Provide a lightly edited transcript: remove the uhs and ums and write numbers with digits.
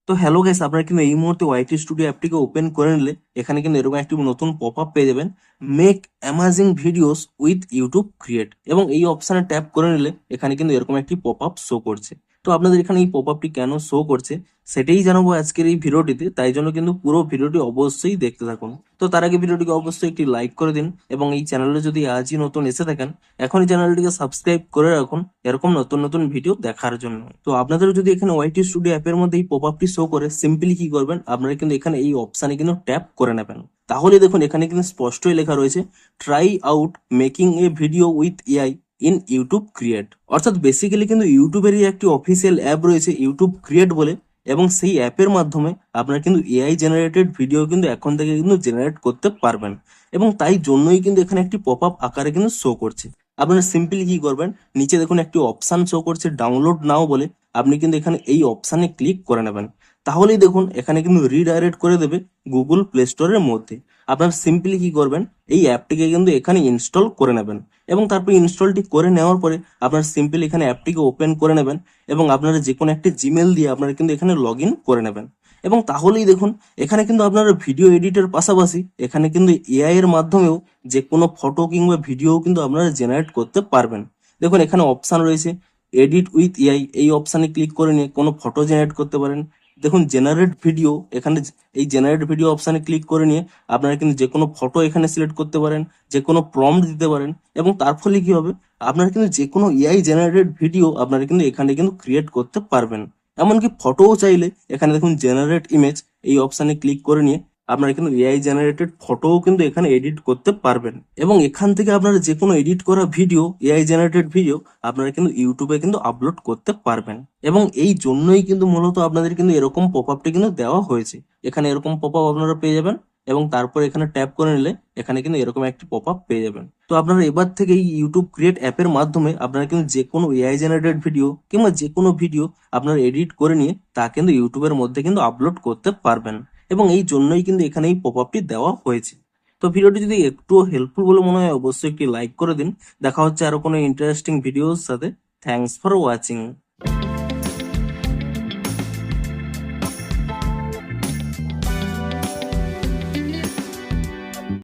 তো hello guys, আপনারা কিন্তু এই মুহূর্তে ওয়াইটি স্টুডিও অ্যাপটিকে ওপেন করে নিলে এখানে কিন্তু এরকম একটি নতুন পপ আপ পেয়ে যাবেন, make amazing videos with YouTube create. এবং এই অপশানে ট্যাপ করে নিলে এখানে কিন্তু এরকম একটি পপ আপ শো করছে। তো আপনাদের এখানে এই পপ আপটি কেন শো করছে সেটাই জানাবো আজকের এই ভিডিওটিতে, তাই জন্য কিন্তু পুরো ভিডিওটি অবশ্যই দেখতে থাকুন। তো তার আগে ভিডিওটিকে অবশ্যই একটি লাইক করে দিন, এবং এই চ্যানেলে যদি আজই নতুন এসে থাকেন এখনই চ্যানেলটিকে সাবস্ক্রাইব করে রাখুন এরকম নতুন নতুন ভিডিও দেখার জন্য। তো আপনাদের যদি এখানে ওয়াইটি স্টুডিও অ্যাপের মধ্যে এই পপ আপটি শো করে, সিম্পলি কি করবেন, আপনারা কিন্তু এখানে এই অপশানে কিন্তু ট্যাপ করে নেবেন। তাহলে দেখুন এখানে কিন্তু স্পষ্টই লেখা রয়েছে, try out making A video with AI in YouTube create. অর্থাৎ বেসিক্যালি কিন্তু ইউটিউবেরই একটি অফিসিয়াল অ্যাপ রয়েছে ইউটিউব ক্রিয়েট বলে, এবং সেই অ্যাপের মাধ্যমে আপনারা কিন্তু এআই জেনারেটেড ভিডিও কিন্তু এখন থেকে কিন্তু জেনারেট করতে পারবেন। এবং তাই জন্যই কিন্তু এখানে একটি পপ আপ আকারে কিন্তু শো করছে। আপনারা সিম্পলি কি করবেন, নিচে দেখুন একটি অপশান শো করছে ডাউনলোড নাও বলে, আপনি কিন্তু এখানে এই অপশানে ক্লিক করে নেবেন। তাহলেই দেখুন এখানে কিন্তু রিডাইরেক্ট করে দেবে গুগল প্লে স্টোরের মধ্যে। আপনারা সিম্পলি কি করবেন, এই অ্যাপটিকে কিন্তু এখানে ইনস্টল করে নেবেন, এবং তারপর ইনস্টলটি করে নেওয়ার পরে আপনারা সিম্পলি এখানে অ্যাপটিকে ওপেন করে নেবেন, এবং আপনারা যে কোনো একটি জিমেল দিয়ে আপনারা কিন্তু এখানে লগ ইন করে নেবেন। এবং তাহলেই দেখুন এখানে কিন্তু আপনারা ভিডিও এডিটের পাশাপাশি এখানে কিন্তু এআই এর মাধ্যমেও যে কোনো ফটো কিংবা ভিডিও কিন্তু আপনারা জেনারেট করতে পারবেন। দেখুন এখানে অপশান রয়েছে এডিট উইথ এআই, এই অপশানে ক্লিক করে নিয়ে কোনো ফটো জেনারেট করতে পারেন। দেখুন জেনারেট ভিডিও, এখানে এই জেনারেট ভিডিও অপশানে ক্লিক করে নিয়ে আপনারা কিন্তু যে কোনো ফটো এখানে সিলেক্ট করতে পারেন, যে কোনো প্রম্পট দিতে পারেন, এবং তার ফলে কি হবে, আপনারা কিন্তু যে কোনো এআই জেনারেটেড ভিডিও আপনারা কিন্তু এখানে কিন্তু ক্রিয়েট করতে পারবেন। এমনকি ফটোও চাইলে এখানে দেখুন জেনারেট ইমেজ, এই অপশানে ক্লিক করে নিয়ে আপনারা কিন্তু এআই জেনারেটেড ফটোও কিন্তু এখানে এডিট করতে পারবেন। এবং এখান থেকে আপনারা যে কোনো এডিট করা ভিডিও, এআই জেনারেটেড ভিডিও আপনারা কিন্তু ইউটিউবে কিন্তু আপলোড করতে পারবেন। এবং এই জন্যই কিন্তু মূলত আপনাদের কিন্তু এরকম পপ আপটি কিন্তু দেওয়া হয়েছে। এখানে এরকম পপ আপ আপনারা পেয়ে যাবেন, এবং তারপর এখানে ট্যাপ করে নিলে এখানে কিন্তু এরকম একটি পপ আপ পেয়ে যাবেন। তো আপনারা এবার থেকে এই ইউটিউব ক্রিয়েট অ্যাপের মাধ্যমে আপনারা কিন্তু যে কোনো এআই জেনারেটেড ভিডিও কিংবা যে কোনো ভিডিও আপনারা এডিট করে নিয়ে তা কিন্তু ইউটিউবের মধ্যে কিন্তু আপলোড করতে পারবেন। এবং এই জন্যই কিন্তু এখানে এই পপ আপটি দেওয়া হয়েছে। তো ভিডিওটি যদি একটুও হেল্পফুল বলে মনে হয় অবশ্যই একটি লাইক করে দিন। দেখা হচ্ছে আরো কোনো ইন্টারেস্টিং ভিডিওর সাথে। Thanks for watching.